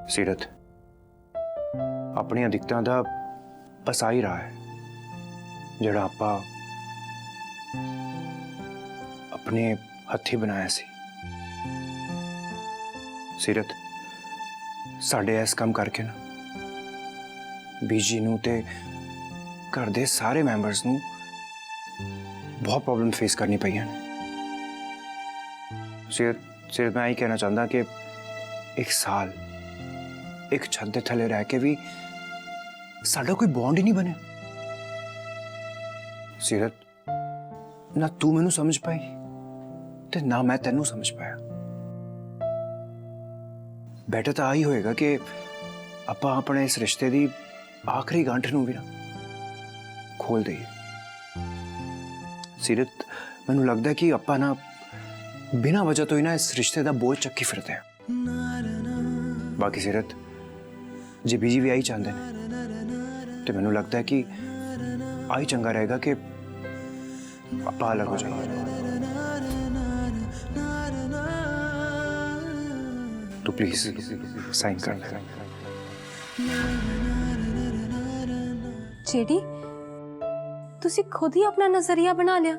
सीरत अपनी दिक्कतां दा बस आ ही रहा है जड़ा आपा अपने हथी बनाया सी। सीरत साडे इस काम करके ना बीजी नूं ते घर दे सारे मैंबर्स नूं बहुत प्रॉब्लम फेस करनी पई हैं। सीरत सीरत मैं यही कहना चाहता कि एक साल एक छत के थले रह के भी साडा कोई बॉन्ड ही नहीं बने। सीरत ना तू मैनू समझ पाई ते ना मैं तेनू समझ पाया। बेटर तो आई होएगा कि आपां अपने इस रिश्ते की आखिरी गांठ नू भी ना खोल दईए। सीरत मैनू लगता है कि आपां ना बिना वजह तो ही ना इस रिश्ते का बोझ चक्की फिरते हैं। बाकी सीरत जे बीजी भी आई चाहते हैं तो मैनू लगता है कि आई चंगा रहेगा कि आपां अलग हो जाए। तो प्लीज साइन कर ले। जेडी तुसी खुद ही अपना नजरिया बना लिया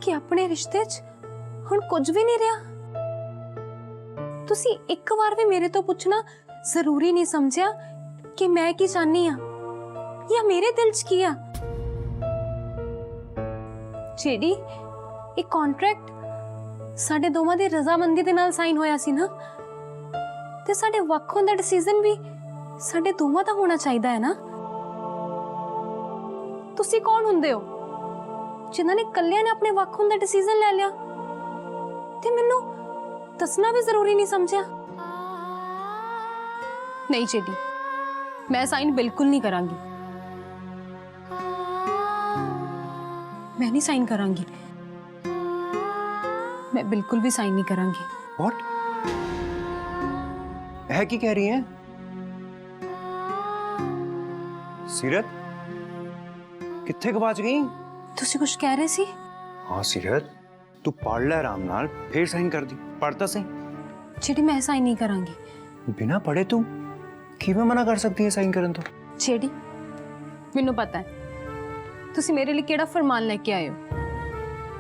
कि अपने रिश्ते च हुण कुछ भी नहीं रहा। तुसी एक बार भी मेरे तो पूछना जरूरी नहीं समझिया कि मैं की चाहनी हाँ या मेरे दिल च की आ। जेडी एक कॉन्ट्रैक्ट साडे दोवां दी रजामंदी दे नाल साइन होया सी ना, ते साडे वख होण दा डिसीजन भी साडे दोवां दा होना चाहिदा है ना। तुसी कौन हुंदे हो जिन्हां ने कल्लियां ने अपने वख होण दा डिसीजन ले लिया ते मैनू दसना भी जरूरी नहीं समझिया। नहीं जेडी मैं साइन बिल्कुल नहीं करांगी, मैं नहीं साइन करांगी, मैं बिल्कुल भी साइन नहीं करांगी। व्हाट है की कह रही हैं सीरत? कित्थे गवाच गई? तुसी कुछ कह रहे सी? हाँ सीरत तू पढ़ ले आराम नाल फिर साइन कर दी। पढ़ता सही। जेडी मैं साइन नहीं करांगी। बिना पढ़े तू किवें मना कर सकती है साइन करन तो? जेडी मैनू पता है तुसी मेरे लिए केड़ा फरमान लेके आए हो।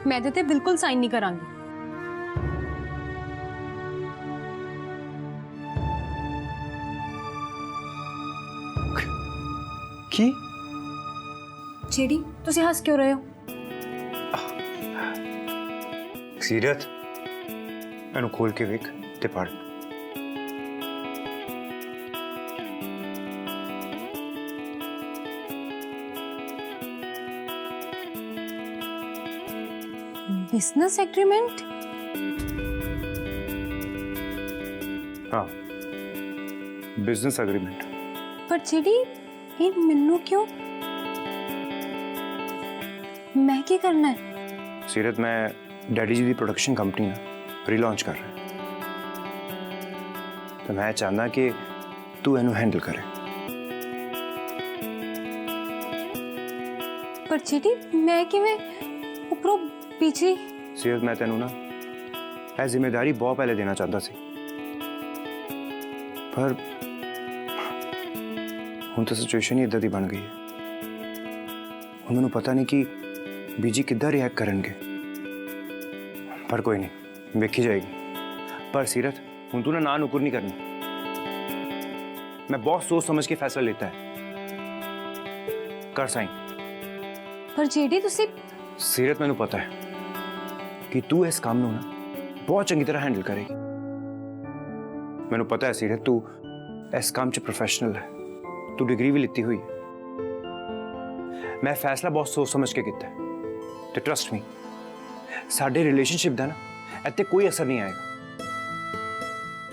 मैं ते बिल्कुल साइन नहीं करांगी। की जेडी तुसी हंस क्यों रहे हो? सीरत एनू खोल के वेख ते पढ़। Business agreement? हाँ बिजनेस एग्रीमेंट। पर जेडी ये मैनू क्यों? मैं क्या करना है? सीरत मैं डैडी जी की प्रोडक्शन कंपनी ना रिलॉन्च कर रहा है, तो मैं चाहना कि तू इनू हैंडल करे। पर जेडी मैं किवें उपरों पीछे? सीरत मैं तेनू ना यह जिम्मेदारी बहुत पहले देना चाहता सी, पर हुण तो सिचुएशन ही इदां दी बन गई है। हुण मैनू पता नहीं कि बीजी किद्दां रिएक्ट करनगे, पर कोई नहीं वेखी जाएगी। पर सीरत हुण तू ना नुकुर नहीं करनी। मैं बहुत सोच समझ के फैसला लेता है। कर साइन। पर जेडी तुसी सीरत मैनू पता है कि तू इस काम नू ना बहुत चंगी तरह हैंडल करेगी। मैनू पता है सीरत तू इस काम च प्रोफेशनल है, तू डिग्री भी लिती हुई है। मैं फैसला बहुत सोच समझ के किया है, तो ट्रस्ट मी साडे रिलेशनशिप का ना इत्ते कोई असर नहीं आएगा।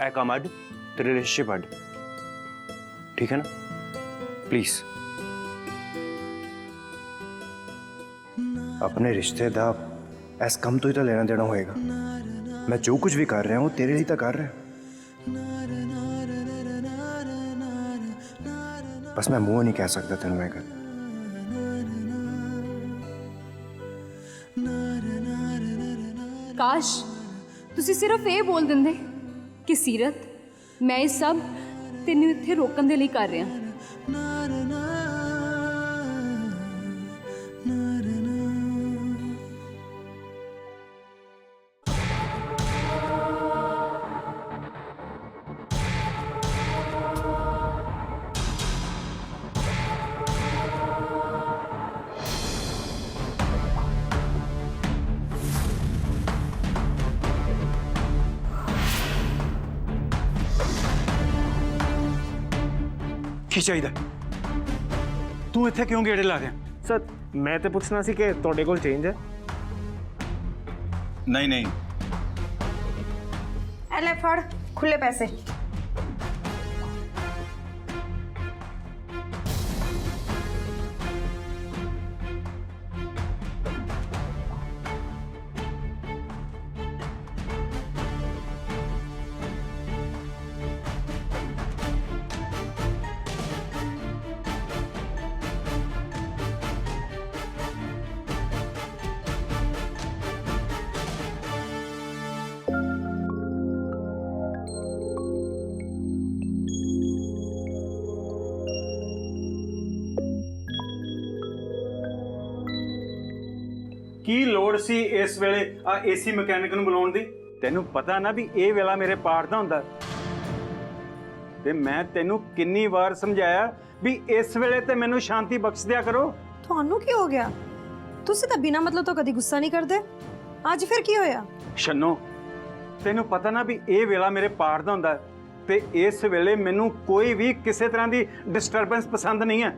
ए काम अड तो रिलेशनशिप अड, ठीक है ना? प्लीज अपने रिश्ते का इस काम तो ही तो लेना देना होएगा। मैं जो कुछ भी कर रहा हूँ तेरे लिए तो कर रहा हूँ, बस मैं मुंह नहीं कह सकता तेन मैं गल। काश तुसी सिर्फ ये बोल देंदे कि सीरत ਮੈਂ ਇਹ ਸਭ ਤੈਨੂੰ ਇੱਥੇ ਰੋਕਣ ਦੇ ਲਈ ਕਰ ਰਿਹਾ। ਕੀ ਚਾਹੀਦਾ? ਤੂੰ ਇੱਥੇ ਕਿਉਂ ਗੇੜੇ ਲਾ ਰਿਹਾ? ਸਰ ਮੈਂ ਤੇ ਪੁੱਛਣਾ ਸੀ ਕਿ ਤੁਹਾਡੇ ਕੋਲ ਚੇਂਜ ਹੈ? ਨਹੀਂ ਨਹੀਂ, ए ले फड़ खुले पैसे। ਕੀ ਲੋੜ ਸੀ ਇਸ ਵੇਲੇ ਆ ਏਸੀ ਮਕੈਨਿਕ ਨੂੰ ਬੁਲਾਉਣ ਦੀ? ਤੈਨੂੰ ਪਤਾ ਨਾ ਵੀ ਇਹ ਵੇਲਾ ਮੇਰੇ ਪਾਠ ਦਾ ਹੁੰਦਾ, ਤੇ ਮੈਂ ਤੈਨੂੰ ਕਿੰਨੀ ਵਾਰ ਸਮਝਾਇਆ ਵੀ ਇਸ ਵੇਲੇ ਤੇ ਮੈਨੂੰ ਸ਼ਾਂਤੀ ਬਖਸ਼ ਦਿਆ ਕਰੋ। ਤੁਹਾਨੂੰ ਕੀ ਹੋ ਗਿਆ? ਤੁਸੀਂ ਤਾਂ ਬਿਨਾਂ ਮਤਲਬ ਤੋਂ ਕਦੀ ਗੁੱਸਾ ਨਹੀਂ ਕਰਦੇ, ਅੱਜ ਫਿਰ ਕੀ ਹੋਇਆ? ਛੰਨੋ, ਤੈਨੂੰ ਪਤਾ ਨਾ ਵੀ ਇਹ ਵੇਲਾ ਮੇਰੇ ਪਾਠ ਦਾ ਹੁੰਦਾ, ਤੇ ਇਸ ਵੇਲੇ ਮੈਨੂੰ ਕੋਈ ਵੀ ਕਿਸੇ ਤਰ੍ਹਾਂ ਦੀ ਡਿਸਟਰਬੈਂਸ ਪਸੰਦ ਨਹੀਂ ਹੈ।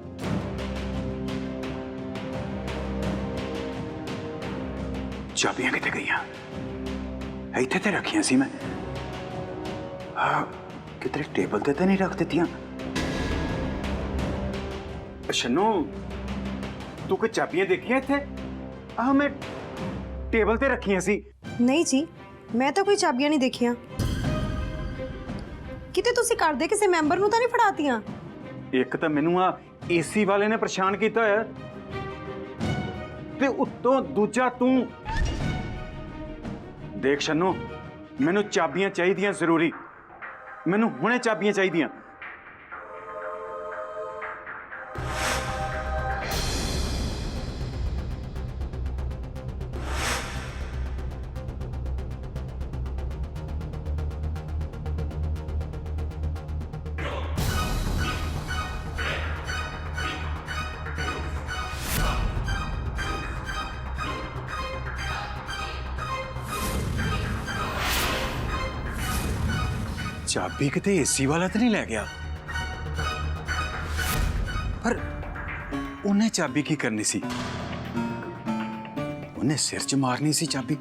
ਚਾਬੀਆਂ ਕਿੱਥੇ ਗਈਆਂ? ਇੱਥੇ ਤੇ ਰੱਖੀਆਂ ਸੀ ਮੈਂ। ਕਿਤੇ ਟੇਬਲ ਤੇ ਤਾਂ ਨਹੀਂ ਰੱਖ ਦਿੱਤੀਆਂ? ਛੰਨੋ, ਤੂੰ ਕੋਈ ਚਾਬੀਆਂ ਦੇਖੀਆਂ ਇੱਥੇ? ਆਹ ਮੈਂ ਟੇਬਲ ਤੇ ਰੱਖੀਆਂ ਸੀ। ਨਹੀਂ ਜੀ, ਮੈਂ ਤਾਂ ਕੋਈ ਚਾਬੀਆਂ ਨਹੀਂ ਦੇਖੀਆਂ। ਕਿਤੇ ਤੁਸੀਂ ਘਰ ਦੇ ਕਿਸੇ ਮੈਂਬਰ ਨੂੰ ਤਾਂ ਨਹੀਂ ਫੜਾਤੀਆਂ? ਇੱਕ ਤਾਂ ਮੈਨੂੰ ਆ ਏਸੀ ਵਾਲੇ ਨੇ ਪਰੇਸ਼ਾਨ ਕੀਤਾ ਹੋਇਆ, ਤੇ ਉੱਤੋਂ ਦੂਜਾ ਤੂੰ। ਦੇਖ ਛੰਨੋ, ਮੈਨੂੰ ਚਾਬੀਆਂ ਚਾਹੀਦੀਆਂ ਜ਼ਰੂਰੀ, ਮੈਨੂੰ ਹੁਣੇ ਚਾਬੀਆਂ ਚਾਹੀਦੀਆਂ। ਚਾਬੀ ਕਿਤੇ ਏਸੀ ਵਾਲਾ ਤਾਂ ਨਹੀਂ ਲੈ ਗਿਆ? ਪਰ ਉਹਨੇ ਚਾਬੀ ਕੀ ਕਰਨੀ ਸੀ? ਉਹਨੇ ਸਿਰ 'ਚ ਮਾਰਨੀ ਸੀ ਚਾਬੀ।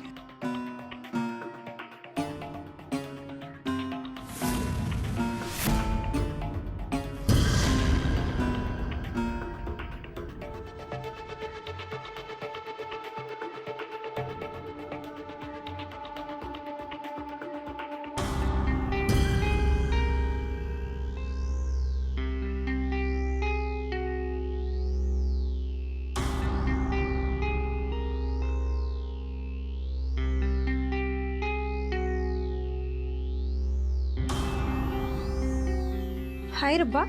ਹਾਏ ਰੱਬਾ,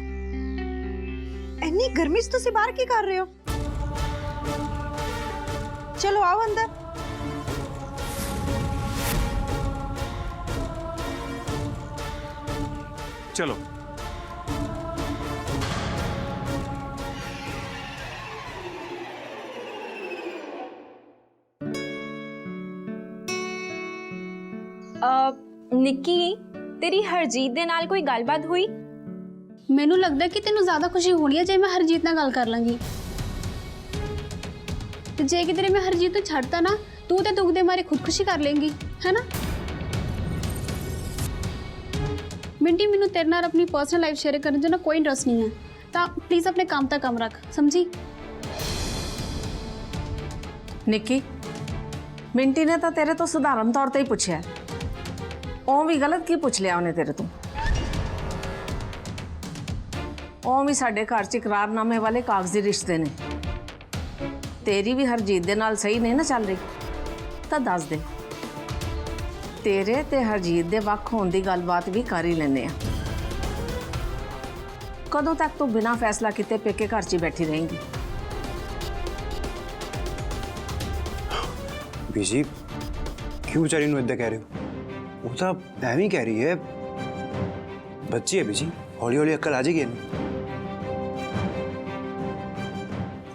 ਇੰਨੀ ਗਰਮੀ 'ਚ ਤੁਸੀਂ ਬਾਹਰ ਕੀ ਕਰ ਰਹੇ ਹੋ? ਚਲੋ ਆਓ ਅੰਦਰ। ਚਲੋ। ਨਿੱਕੀ, ਤੇਰੀ ਹਰਜੀਤ ਦੇ ਨਾਲ ਕੋਈ ਗੱਲਬਾਤ ਹੋਈ? ਮੈਨੂੰ ਲੱਗਦਾ ਕਿ ਤੈਨੂੰ ਜ਼ਿਆਦਾ ਖੁਸ਼ੀ ਹੋਣੀ ਹੈ ਜੇ ਮੈਂ ਹਰਜੀਤ ਨਾਲ ਗੱਲ ਕਰ ਲਾਂਗੀ। ਤੇ ਜੇ ਕਿਤੇ ਮੈਂ ਹਰਜੀਤ ਨੂੰ ਛੱਡਤਾ ਨਾ, ਤੂੰ ਤੇ ਦੁੱਖ ਦੇ ਮਾਰੇ ਖੁਦਕੁਸ਼ੀ ਕਰ ਲੇਂਗੀ, ਹੈ ਨਾ? ਮਿੰਟੀ, ਮੈਨੂੰ ਤੇਰੇ ਨਾਲ ਆਪਣੀ ਪਰਸਨਲ ਲਾਈਫ ਸ਼ੇਅਰ ਕਰਨ 'ਚ ਨਾ ਕੋਈ ਇੰਟਰਸਟ ਨਹੀਂ ਹੈ, ਤਾਂ ਪਲੀਜ਼ ਆਪਣੇ ਕੰਮ ਤੱਕ ਕੰਮ ਰੱਖ, ਸਮਝੀ? ਨਿੱਕੀ, ਮਿੰਟੀ ਨੇ ਤਾਂ ਤੇਰੇ ਤੋਂ ਸਧਾਰਨ ਤੌਰ ਤੇ ਹੀ ਪੁੱਛਿਆ, ਉਹ ਵੀ ਗਲਤ ਕੀ ਪੁੱਛ ਲਿਆ ਉਹਨੇ ਤੇਰੇ ਤੋਂ? ਉਹ ਵੀ ਸਾਡੇ ਘਰ 'ਚ ਇਕਰਾਰਨਾਮੇ ਵਾਲੇ ਕਾਗਜ਼ੀ ਰਿਸ਼ਤੇ ਨੇ, ਤੇਰੀ ਵੀ ਹਰਜੀਤ ਦੇ ਨਾਲ ਸਹੀ ਨਹੀਂ ਨਾ ਚੱਲ ਰਹੀ, ਤਾਂ ਦੱਸ ਦੇ। ਤੇਰੇ ਤੇ ਹਰਜੀਤ ਦੇ ਵੱਖ ਹੋਣ ਦੀ ਗੱਲਬਾਤ ਵੀ ਕਰ ਹੀ ਲੈਂਦੇ ਆ। कदों तक तू बिना फैसला किते पेके घर 'ਚ ਹੀ बैठी रहेंगी? बीजी क्यों बेचारी नूं इद्दां कह रहे हो? वो तो एवं ही कह रही है, बच्ची है बीजी, हौली हौली अक्ल आ जाएगी इन्हें।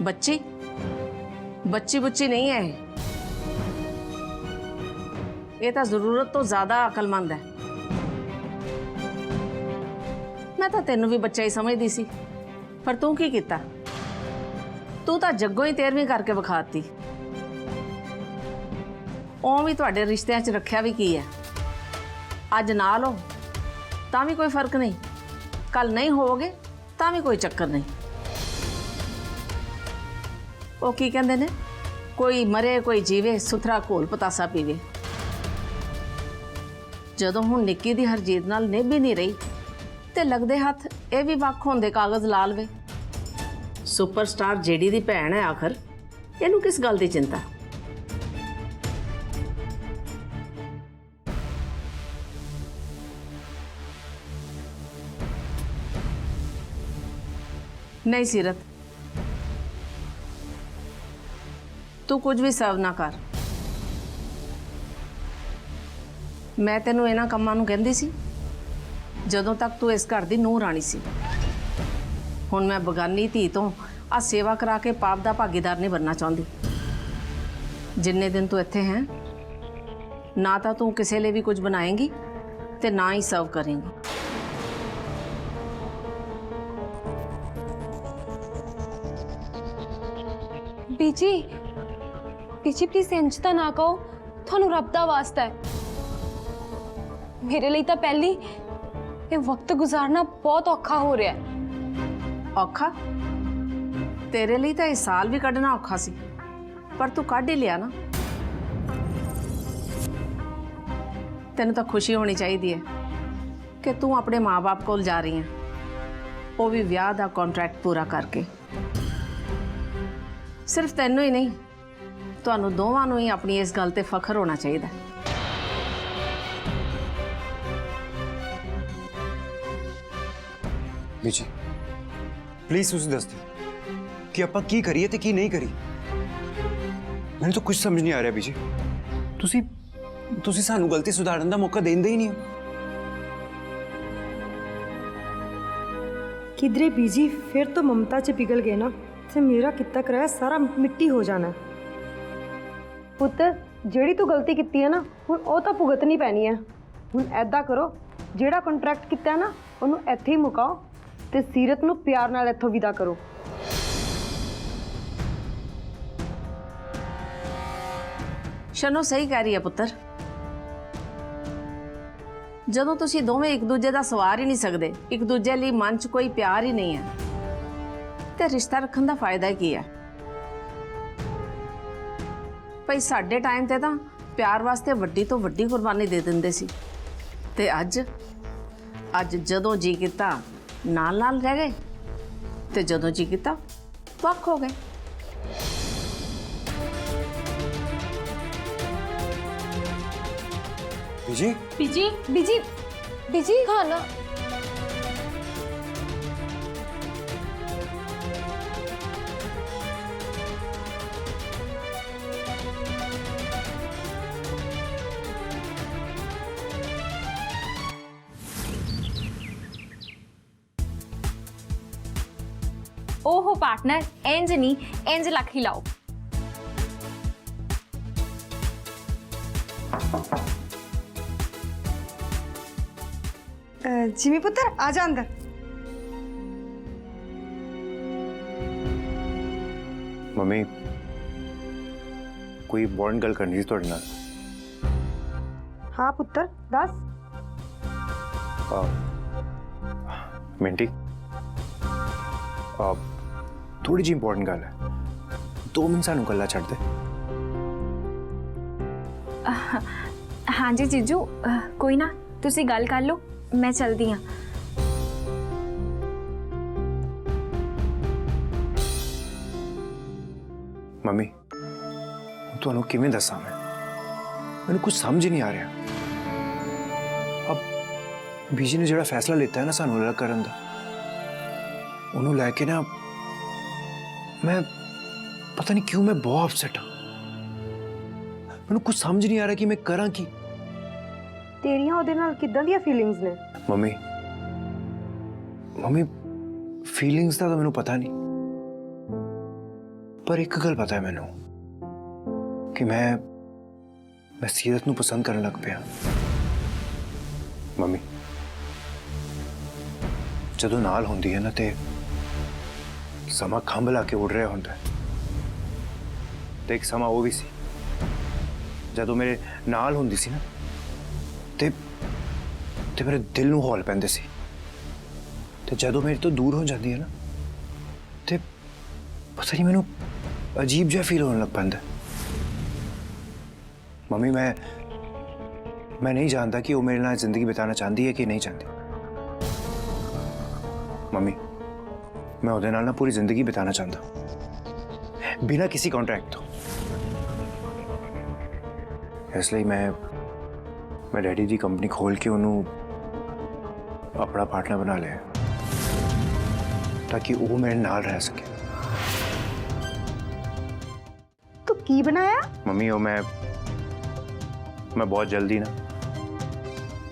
बच्ची बच्ची बुच्ची नहीं है ये तो जरूरत तो ज्यादा अकलमंद है। मैं तो तेनू भी बच्चा ही समझदी सी, पर तू की कीता? तू तो जग्गों ही 13वीं करके विखाती। ਉਹ ਵੀ ਤੁਹਾਡੇ ਰਿਸ਼ਤਿਆਂ 'ਚ ਰੱਖਿਆ ਵੀ ਕੀ ਹੈ? ਅੱਜ ਨਾਲ ਹੋ ਤਾਂ ਵੀ ਕੋਈ ਫਰਕ ਨਹੀਂ, ਕੱਲ ਨਹੀਂ ਹੋਵੋਗੇ ਤਾਂ ਵੀ ਕੋਈ ਚੱਕਰ ਨਹੀਂ। ਉਹ ਕੀ ਕਹਿੰਦੇ ਨੇ, ਕੋਈ ਮਰੇ ਕੋਈ ਜੀਵੇ, ਸੁਥਰਾ ਘੋਲ ਪਤਾਸਾ ਪੀਵੇ। ਜਦੋਂ ਹੁਣ ਨਿੱਕੀ ਦੀ ਹਰਜੀਤ ਨਾਲ ਨਿਭ ਹੀ ਨਹੀਂ ਰਹੀ ਤੇ ਲੱਗਦੇ ਹੱਥ ਇਹ ਵੀ ਵੱਖ ਹੋਣ ਦੇ ਕਾਗਜ਼ ਲਾ ਲਵੇ। ਸੁਪਰਸਟਾਰ ਜਿਹੜੀ ਦੀ ਭੈਣ ਹੈ ਆਖਰ, ਇਹਨੂੰ ਕਿਸ ਗੱਲ ਦੀ ਚਿੰਤਾ? नहीं सीरत, तू कुछ भी सर्व ना कर। मैं तेनों इन्हां कम्मां नूं कहंदी सी जदों तक तू इस घर दी नूंह राणी सी। हुण मैं बगानी धी तो आ सेवा करा के पाप दा भागीदार नहीं बनना चाहती। जिन्ने दिन तू इत्थे हैं ना तो तू किसी लिए भी कुछ बनाएंगी ते ना ही सर्व करेंगी। बीजी बीजी प्लीज इंज तो ना कहो, थानू रब दा वास्ता है। मेरे लिए तो पहली ये वक्त गुजारना बहुत औखा हो रहा है। औखा? तेरे लिए तो इस साल भी कढ़ना औखा सी, पर तू कढ़ ही लिया ना। तेन तो खुशी होनी चाहिए है कि तू अपने माँ बाप कोल जा रही है, वो भी विआह दा कॉन्ट्रैक्ट पूरा करके। सिर्फ तेनों ही नहीं, तुहानू दोवां नूं ही अपनी इस गल ते फखर होना चाहिए। बीजी प्लीज तुसी दस दो कि आपां की करिए ते की नहीं करी। मैंने तो कुछ समझ नहीं आ रहा बीजी। तुसी सानू गलती सुधारन दा मौका देंदे ही नहीं हो। किधरे बीजी फिर तो ममता च पिघल गए ना, ਤੇ ਮੇਰਾ ਕੀਤਾ ਕਰਾਇਆ ਸਾਰਾ ਮਿੱਟੀ ਹੋ ਜਾਣਾ। ਪੁੱਤ ਜਿਹੜੀ ਤੂੰ ਗਲਤੀ ਕੀਤੀ ਹੈ ਨਾ, ਹੁਣ ਉਹ ਤਾਂ ਭੁਗਤਣੀ ਪੈਣੀ ਹੈ। ਹੁਣ ਐਦਾਂ ਕਰੋ, ਜਿਹੜਾ ਕੰਟਰੈਕਟ ਕੀਤਾ ਹੈ ਨਾ ਉਹਨੂੰ ਇੱਥੇ ਹੀ ਮੁਕਾਓ ਤੇ ਸੀਰਤ ਨੂੰ ਪਿਆਰ ਨਾਲ ਇੱਥੋਂ ਵਿਦਾ ਕਰੋ। शनो सही कह रही है पुत्र। ਜਦੋਂ ਤੁਸੀਂ ਦੋਵੇਂ ਇੱਕ ਦੂਜੇ ਦਾ ਸਵਾਰ ਹੀ ਨਹੀਂ ਸਕਦੇ, ਇੱਕ ਦੂਜੇ ਲਈ ਮਨ 'ਚ ਕੋਈ ਪਿਆਰ ਹੀ ਨਹੀਂ ਹੈ, ਤੇ ਰਿਸ਼ਤਾ ਰੱਖਣ ਦਾ ਫਾਇਦਾ ਕੀ ਹੈ? ਭਈ ਸਾਡੇ ਟਾਈਮ ਤੇ ਤਾਂ ਪਿਆਰ ਵਾਸਤੇ ਵੱਡੀ ਤੋਂ ਵੱਡੀ ਕੁਰਬਾਨੀ ਦੇ ਦਿੰਦੇ ਸੀ, ਤੇ ਅੱਜ ਜਦੋਂ ਜੀ ਕੀਤਾ ਨਾਲ ਨਾਲ ਰਹਿ ਗਏ, ਤੇ ਜਦੋਂ ਜੀ ਕੀਤਾ ਵੱਖ ਹੋ ਗਏ। बीजी बीजी बीजी बीजी खाना ओहो पार्टनर, इंज नहीं इंज लख हिलाओ। जिमी पुत्र आ जा अंदर। मम्मी कोई इंपॉर्टेंट गल करनी थी तुहाडे नाल। हाँ पुत्र दस। मिंटी थोड़ी जी इंपॉर्टेंट गल है, 2 मिनट सानू गल्ला छड्ड दे। हाँ जी जीजू, कोई ना तुसी गल कर लो, मैं चलदी हाँ। मम्मी तुहानू किवें दस्सां मैनू कुछ समझ नहीं आ रहा। अब बीजी ने जिहड़ा फैसला लेता है ना सानू अलग करन दा, ਉਹਨੂੰ ਲੈ ਕੇ ਨਾ ਮੈਂ ਪਤਾ ਨਹੀਂ ਕਿਉਂ ਮੈਂ ਬਹੁਤ ਅਪਸੈਟ ਹਾਂ। ਮੈਨੂੰ ਕੁਝ ਸਮਝ ਨਹੀਂ ਆ ਰਿਹਾ ਕਿ ਮੈਂ ਕਰਾਂ ਕੀ। ਤੇਰੀਆਂ ਉਹਦੇ ਨਾਲ ਕਿੱਦਾਂ ਦੀਆਂ ਫੀਲਿੰਗਸ ਨੇ? ਮੰਮੀ ਫੀਲਿੰਗਸ ਦਾ ਤਾਂ ਮੈਨੂੰ ਪਤਾ ਨਹੀਂ, ਪਰ ਇੱਕ ਗੱਲ ਪਤਾ ਹੈ ਮੈਨੂੰ ਕਿ ਮੈਂ ਸੀਰਤ ਨੂੰ ਪਸੰਦ ਕਰਨ ਲੱਗ ਪਿਆ। ਮੰਮੀ ਜਦੋਂ ਨਾਲ ਹੁੰਦੀ ਹੈ ਨਾ ਤੇ ਸਮਾਂ ਖੰਭ ਲਾ ਕੇ ਉੱਡ ਰਿਹਾ ਹੁੰਦਾ ਹੈ, ਤੇ ਇੱਕ ਸਮਾਂ ਉਹ ਵੀ ਸੀ ਜਦੋਂ ਮੇਰੇ ਨਾਲ ਹੁੰਦੀ ਸੀ ਨਾ ਤੇ ਮੇਰੇ ਦਿਲ ਨੂੰ ਹੌਲ ਪੈਂਦੇ ਸੀ, ਤੇ ਜਦੋਂ ਮੇਰੇ ਤੋਂ ਦੂਰ ਹੋ ਜਾਂਦੀ ਹੈ ਨਾ ਤੇ ਪਤਾ ਨਹੀਂ ਮੈਨੂੰ ਅਜੀਬ ਜਿਹਾ ਫੀਲ ਹੋਣ ਲੱਗ ਪੈਂਦਾ। ਮੰਮੀ ਮੈਂ ਨਹੀਂ ਜਾਣਦਾ ਕਿ ਉਹ ਮੇਰੇ ਨਾਲ ਜ਼ਿੰਦਗੀ ਬਿਤਾना ਚਾਹੁੰਦੀ ਹੈ ਕਿ ਨਹੀਂ ਚਾਹੁੰਦੀ। ਮੰਮੀ मैं ਉਹਦੇ ਨਾਲ ਨਾ पूरी जिंदगी बिताना चाहता बिना किसी कॉन्ट्रैक्ट तो। इसलिए मैं डैडी की कंपनी खोल के उन्होंने अपना पार्टनर बना लिया ताकि वो मेरे नाल रह सके। तो की बनाया? मम्मी वो मैं बहुत जल्दी ना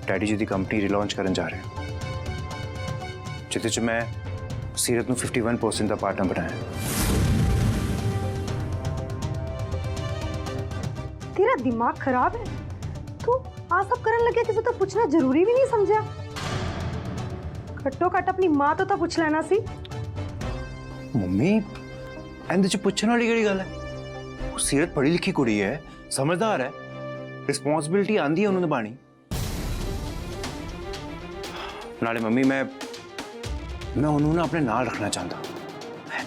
डैडी जी की कंपनी रिलॉन्च करने जा रहे हैं, जिते च मैं सीरत ਨੂੰ 51% ਦਾ ਪਾਰਟਨਰ ਬਣਾਇਆ। तेरा दिमाग खराब है? तू आ सब करने लगे, किसी तो पूछना जरूरी भी नहीं समझा? घट्टो घट अपनी मां तो पूछ लेना सी। मम्मी ਇਹਦੇ ਚ ਪੁੱਛਣ ਵਾਲੀ ਕਿਹੜੀ ਗੱਲ ਹੈ? ਉਹ ਸੀਰਤ ਪੜ੍ਹੀ ਲਿਖੀ ਕੁੜੀ ਹੈ, ਸਮਝਦਾਰ ਹੈ, ਰਿਸਪੌਂਸਿਬਿਲਟੀ ਆਂਦੀ ਹੈ ਉਹਨੂੰ ਨਿਭਾਣੀ। ਨਾਲੇ ਮੰਮੀ ਮੈਂ ਉਹਨੂੰ ਨਾ ਆਪਣੇ ਨਾਲ ਰੱਖਣਾ ਚਾਹੁੰਦਾ,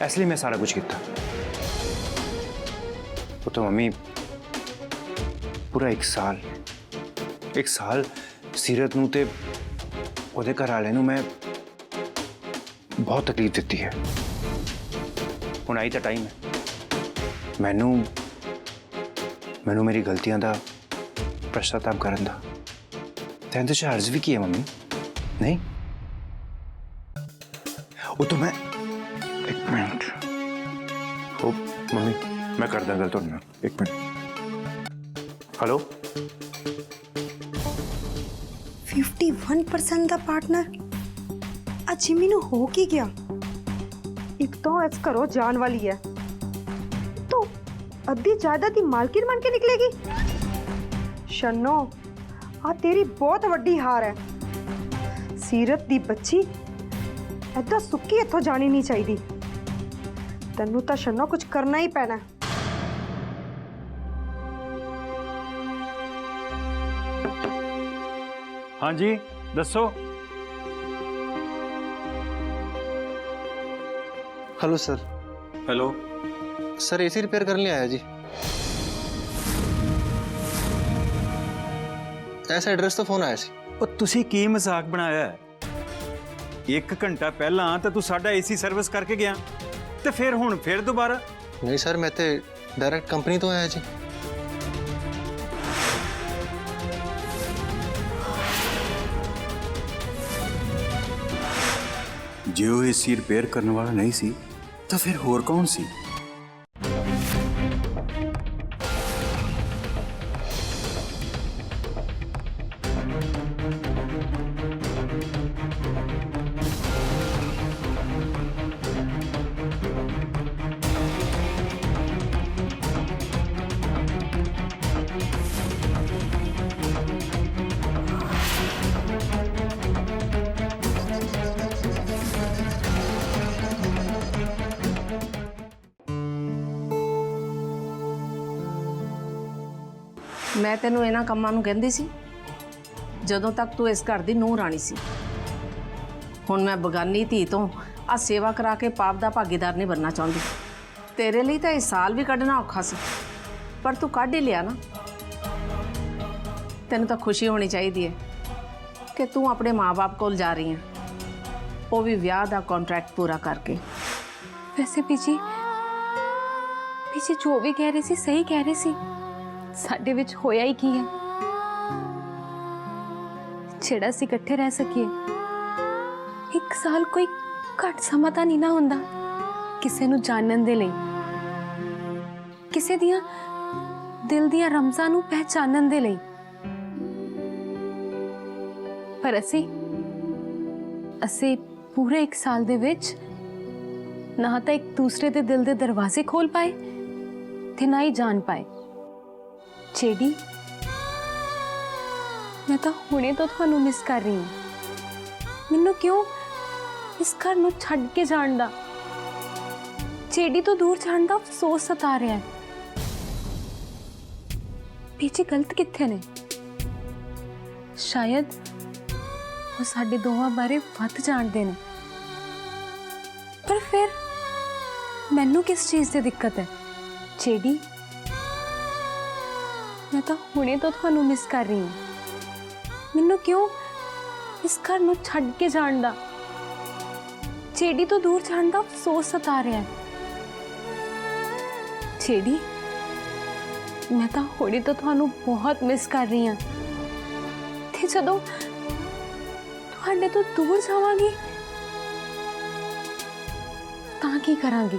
ਇਸ ਲਈ ਮੈਂ ਸਾਰਾ ਕੁਝ ਕੀਤਾ। ਉਹ ਤਾਂ ਮੰਮੀ ਪੂਰਾ ਇੱਕ ਸਾਲ ਸੀਰਤ ਨੂੰ ਤੇ ਉਹਦੇ ਘਰ ਵਾਲੇ ਨੂੰ ਮੈਂ ਬਹੁਤ ਤਕਲੀਫ ਦਿੱਤੀ ਹੈ। ਹੁਣ ਆਈ ਤਾਂ ਟਾਈਮ ਹੈ ਮੈਨੂੰ ਮੇਰੀ ਗਲਤੀਆਂ ਦਾ ਪਛਤਾਵਾ ਕਰਨ ਦਾ। ਤੇ ਇਹਦੇ 'ਚ ਹਰਜ਼ ਵੀ ਕੀ ਹੈ ਮੰਮੀ? ਨਹੀਂ वो तो मैं एक मिनट ओ मम्मी मैं कर दूंगा तो ना एक मिनट। हेलो 51% ਦਾ ਪਾਰਟਨਰ ਆ ਜਿਮੀ ਨੂੰ ਹੋ ਕੀ ਗਿਆ? ਇੱਕ ਤਾਂ ਇਸ ਘਰੋਂ ਜਾਣ ਵਾਲੀ ਹੈ, तो ਅੱਧੀ ਜਾਇਦਾਦ ਦੀ ਮਾਲਕਿਨ ਬਣ ਕੇ ਨਿਕਲੇਗੀ। ਸ਼ੰਨੋ ਆ ਤੇਰੀ ਬਹੁਤ ਵੱਡੀ ਹਾਰ ਹੈ। ਸੀਰਤ ਦੀ ਬੱਚੀ ऐदा सुक्की इत्थों जानी नहीं चाहिए। तेनू तो शन्नो कुछ करना ही पैना। हाँ जी दसो। Hello sir. Hello sir AC repair करने आया जी। ऐसा एड्रेस तो फोन आया सी। ਉਹ ਤੁਸੀਂ ਕੀ ਮਜ਼ਾਕ ਬਣਾਇਆ ਹੈ? 1 ਘੰਟਾ ਪਹਿਲਾਂ ਤਾਂ ਤੂੰ ਸਾਡਾ ਏਸੀ ਸਰਵਿਸ ਕਰਕੇ ਗਿਆ ਤੇ ਫਿਰ ਹੁਣ ਫਿਰ ਦੁਬਾਰਾ? नहीं सर मैं तो डायरेक्ट कंपनी तो आया जी। ਜੇ ਉਹ ਏਸੀ ਰਿਪੇਅਰ ਕਰਨ ਵਾਲਾ ਨਹੀਂ ਸੀ ਤਾਂ ਫਿਰ ਹੋਰ ਕੌਣ ਸੀ? ਮੈਂ ਤੈਨੂੰ ਇਹਨਾਂ ਕੰਮਾਂ ਨੂੰ ਕਹਿੰਦੀ ਸੀ ਜਦੋਂ ਤੱਕ ਤੂੰ ਇਸ ਘਰ ਦੀ ਨੂੰਹ ਰਾਣੀ ਸੀ। ਹੁਣ ਮੈਂ ਬਗਾਨੀ ਧੀ ਤੋਂ ਆ ਸੇਵਾ ਕਰਾ ਕੇ ਪਾਪ ਦਾ ਭਾਗੀਦਾਰ ਨਹੀਂ ਬਣਨਾ ਚਾਹੁੰਦੀ। ਤੇਰੇ ਲਈ ਤਾਂ ਇਹ ਸਾਲ ਵੀ ਕੱਢਣਾ ਔਖਾ ਸੀ, ਪਰ ਤੂੰ ਕੱਢ ਹੀ ਲਿਆ ਨਾ। ਤੈਨੂੰ ਤਾਂ ਖੁਸ਼ੀ ਹੋਣੀ ਚਾਹੀਦੀ ਹੈ ਕਿ ਤੂੰ ਆਪਣੇ ਮਾਂ-ਬਾਪ ਕੋਲ ਜਾ ਰਹੀ ਹੈ, ਉਹ ਵੀ ਵਿਆਹ ਦਾ ਕੰਟਰੈਕਟ ਪੂਰਾ ਕਰਕੇ। वैसे पीजी जो भी कह रहे सी सही कह रहे सी। साडे विच होया ही की है जेड़ा सी इकट्ठे रह सकिए। 1 साल कोई ਘੱਟ ਸਮਾਂ ਤਾਂ ਨਹੀਂ ਨਾ ਹੁੰਦਾ ਕਿਸੇ ਨੂੰ ਜਾਣਨ ਦੇ ਲਈ, ਕਿਸੇ ਦੀਆਂ ਦਿਲ ਦੀਆਂ ਰਮਜ਼ਾਂ ਨੂੰ ਪਹਿਚਾਨਣ ਦੇ ਲਈ। ਪਰ ਅਸੀਂ ਪੂਰੇ 1 ਸਾਲ ਦੇ ਵਿੱਚ ਨਾ ਤਾਂ ਇੱਕ ਦੂਸਰੇ ਦੇ ਦਿਲ ਦੇ ਦਰਵਾਜ਼ੇ ਖੋਲ ਪਾਏ ਤੇ ਨਾ ਹੀ ਜਾਣ ਪਾਏ। ਚੇਡੀ, ਮੈਂ ਤਾਂ ਹੁਣੇ ਤੋਂ ਤੁਹਾਨੂੰ ਮਿਸ ਕਰ ਰਹੀ ਹਾਂ। ਮੈਨੂੰ ਕਿਉਂ ਇਸ ਘਰ ਨੂੰ ਛੱਡ ਕੇ ਜਾਣ ਦਾ, ਚੇਡੀ ਤੋਂ ਦੂਰ ਜਾਣ ਦਾ ਅਫਸੋਸ ਸਤਾ ਰਿਹਾ ਹੈ। ਪੀਛੇ ਗਲਤ ਕਿੱਥੇ ਨੇ? ਸ਼ਾਇਦ ਉਹ ਸਾਡੇ ਦੋਵਾਂ ਬਾਰੇ ਵੱਧ ਜਾਣਦੇ ਨੇ, ਪਰ ਫਿਰ ਮੈਨੂੰ ਕਿਸ ਚੀਜ਼ ਦੀ ਦਿੱਕਤ ਹੈ? ਚੇਡੀ, ਮੈਂ ਤਾਂ ਹੁਣੇ ਤੋਂ ਤੁਹਾਨੂੰ ਮਿਸ ਕਰ ਰਹੀ ਹਾਂ। ਮੈਨੂੰ ਕਿਉਂ ਇਸ ਘਰ ਨੂੰ ਛੱਡ ਕੇ ਜਾਣ ਦਾ, ਚੇਡੀ ਤੋਂ ਦੂਰ ਜਾਣ ਦਾ ਅਫਸੋਸ ਸਤਾ ਰਿਹਾ ਹੈ। ਚੇਡੀ, ਮੈਂ ਤਾਂ ਹੁਣੇ ਤੋਂ ਤੁਹਾਨੂੰ ਬਹੁਤ ਮਿਸ ਕਰ ਰਹੀ ਹਾਂ ਤੇ ਜਦੋਂ ਤੁਹਾਡੇ ਤੋਂ ਦੂਰ ਜਾਵਾਂਗੀ ਤਾਂ ਕੀ ਕਰਾਂਗੀ?